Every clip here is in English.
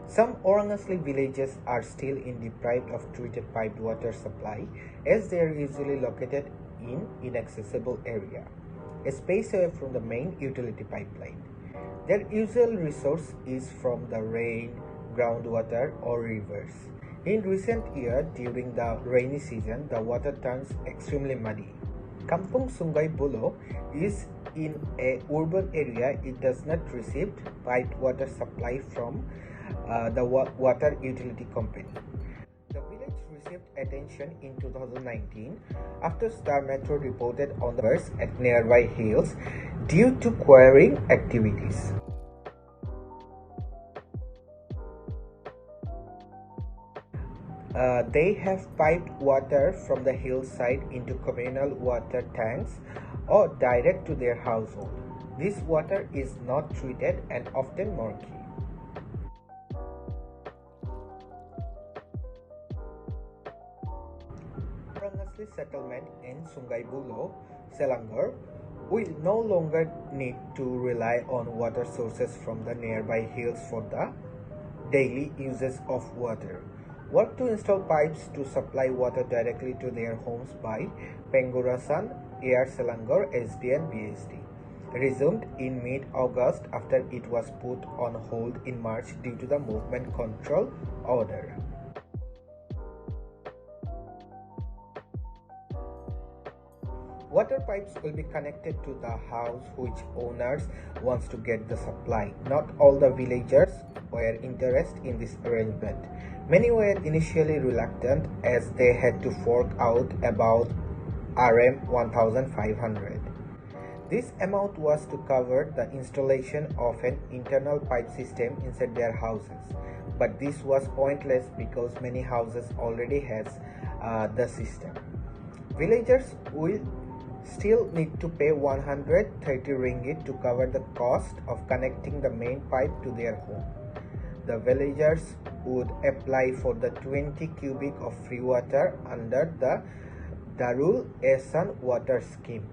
Some Orang Asli villages are still deprived of treated piped water supply as they are usually located in inaccessible area, a space away from the main utility pipeline. Their usual resource is from the rain, groundwater or rivers. In recent years, during the rainy season, the water turns extremely muddy. Kampung Sungai Buloh is in a urban area. It does not receive piped water supply from the water utility company. The village received attention in 2019 after Star Metro reported on the burst at nearby hills due to quarrying activities. They have piped water from the hillside into communal water tanks or direct to their household. This water is not treated and often murky. Orang Asli settlement in Sungai Buloh, Selangor, will no longer need to rely on water sources from the nearby hills for the daily uses of water. Work to install pipes to supply water directly to their homes by Pengurasan Air Selangor SDN BSD resumed in mid-August after it was put on hold in March due to the movement control order. Water pipes will be connected to the house which owners wants to get the supply. Not all the villagers were interested in this arrangement. Many were initially reluctant as they had to fork out about Rm 1,500. This amount was to cover the installation of an internal pipe system inside their houses. But this was pointless because many houses already has the system. Villagers will still need to pay 130 ringgit to cover the cost of connecting the main pipe to their home. The villagers would apply for the 20 cubic of free water under the Darul Ehsan water scheme.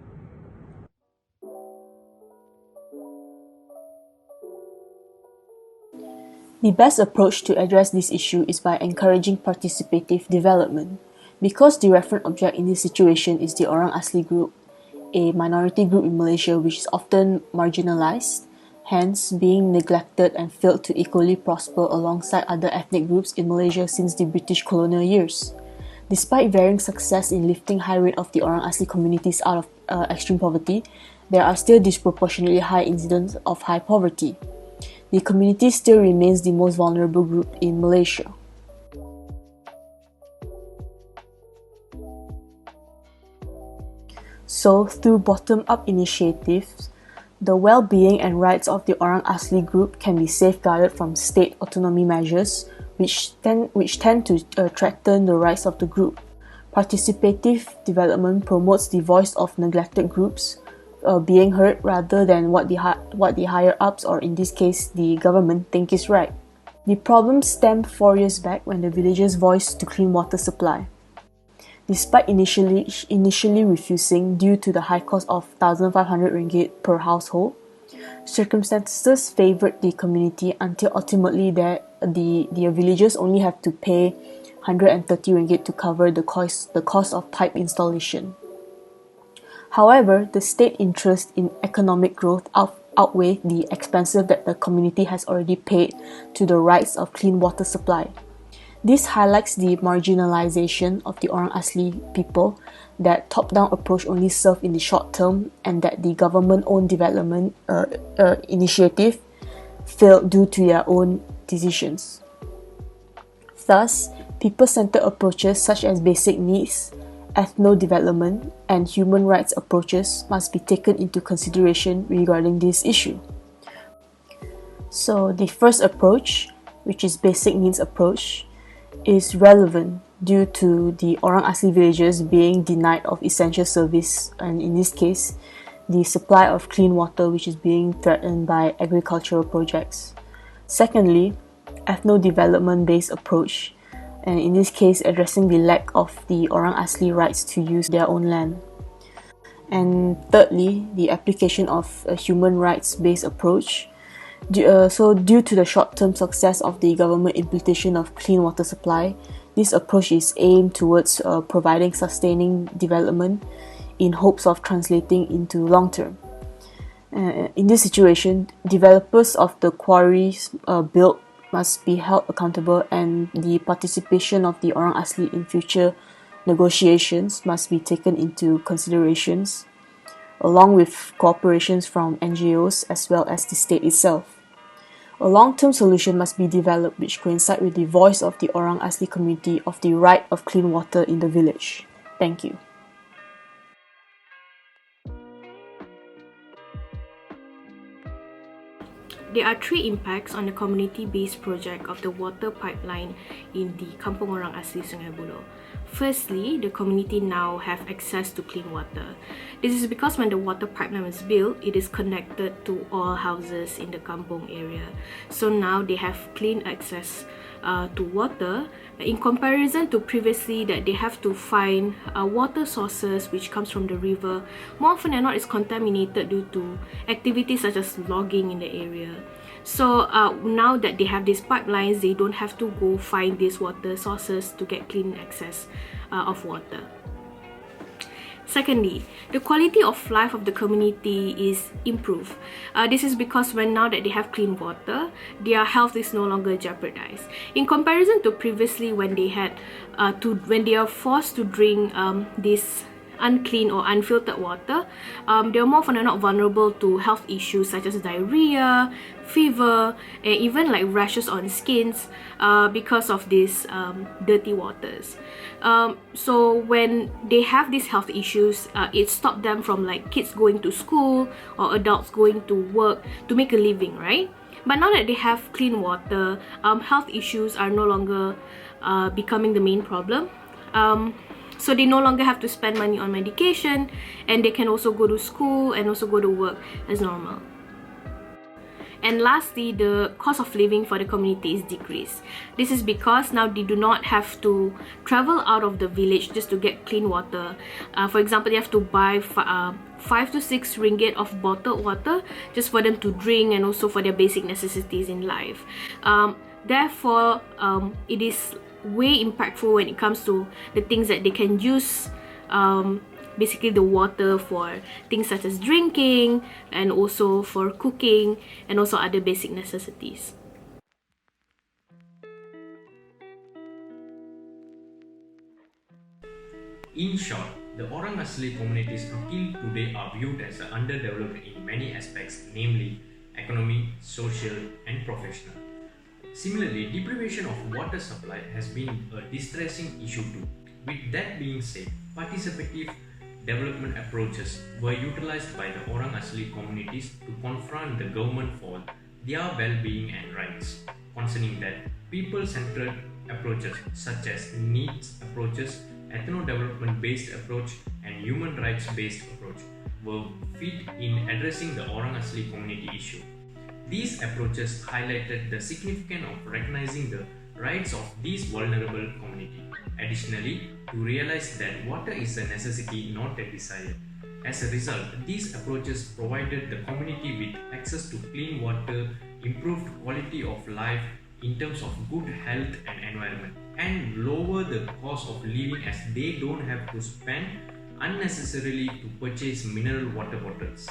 The best approach to address this issue is by encouraging participative development. Because the referent object in this situation is the Orang Asli group, a minority group in Malaysia which is often marginalized, hence being neglected and failed to equally prosper alongside other ethnic groups in Malaysia since the British colonial years. Despite varying success in lifting high rate of the Orang Asli communities out of extreme poverty, there are still disproportionately high incidents of high poverty. The community still remains the most vulnerable group in Malaysia. So, through bottom-up initiatives, the well-being and rights of the Orang Asli group can be safeguarded from state autonomy measures, which tend to threaten the rights of the group. Participative development promotes the voice of neglected groups being heard rather than what the higher-ups, or in this case the government, think is right. The problem stemmed 4 years back when the villagers voiced to clean water supply. Despite initially refusing due to the high cost of 1,500 ringgit per household, circumstances favoured the community until ultimately the villagers only have to pay 130 ringgit to cover the cost of pipe installation. However, the state interest in economic growth outweigh the expenses that the community has already paid to the rights of clean water supply. This highlights the marginalization of the Orang Asli people, that top-down approach only served in the short term, and that the government-owned development initiative failed due to their own decisions. Thus, people-centered approaches such as basic needs, ethno-development, and human rights approaches must be taken into consideration regarding this issue. So, the first approach, which is basic needs approach, is relevant due to the Orang Asli villagers being denied of essential service, and in this case, the supply of clean water which is being threatened by agricultural projects. Secondly, ethno-development based approach, and in this case addressing the lack of the Orang Asli rights to use their own land. And thirdly, the application of a human rights based approach, Due to the short-term success of the government implementation of clean water supply, this approach is aimed towards providing sustaining development in hopes of translating into long-term. In this situation, developers of the quarries built must be held accountable, and the participation of the Orang Asli in future negotiations must be taken into considerations, along with cooperations from NGOs as well as the state itself. A long-term solution must be developed which coincide with the voice of the Orang Asli community of the right of clean water in the village. Thank you. There are three impacts on the community-based project of the water pipeline in the Kampung Orang Asli Sungai Buloh. Firstly, the community now have access to clean water. This is because when the water pipeline was built, it is connected to all houses in the Kampung area. So now they have clean access to water in comparison to previously that they have to find water sources which comes from the river. More often than not, it's contaminated due to activities such as logging in the area. So now that they have these pipelines, they don't have to go find these water sources to get clean access of water. Secondly, the quality of life of the community is improved. This is because now that they have clean water, their health is no longer jeopardized. In comparison to previously when they had when they are forced to drink this unclean or unfiltered water, they are more often than not vulnerable to health issues such as diarrhea, fever, and even like rashes on skins because of these dirty waters. So when they have these health issues, it stopped them from like kids going to school or adults going to work to make a living, right? But now that they have clean water, health issues are no longer becoming the main problem. So they no longer have to spend money on medication, and they can also go to school and also go to work as normal. And lastly, the cost of living for the community is decreased. This is because now they do not have to travel out of the village just to get clean water. For example, they have to buy 5 to 6 ringgit of bottled water just for them to drink and also for their basic necessities in life. Therefore, it is way impactful when it comes to the things that they can use basically the water for things such as drinking and also for cooking and also other basic necessities. In short, the Orang Asli communities until today are viewed as underdeveloped in many aspects, namely economic, social and professional. Similarly, deprivation of water supply has been a distressing issue too. With that being said, participative development approaches were utilized by the Orang Asli communities to confront the government for their well-being and rights. Concerning that, people-centered approaches such as needs approaches, ethno-development based approach and human rights based approach were fit in addressing the Orang Asli community issue. These approaches highlighted the significance of recognizing the rights of these vulnerable community. Additionally, to realize that water is a necessity, not a desire. As a result, these approaches provided the community with access to clean water, improved quality of life in terms of good health and environment, and lower the cost of living as they don't have to spend unnecessarily to purchase mineral water bottles.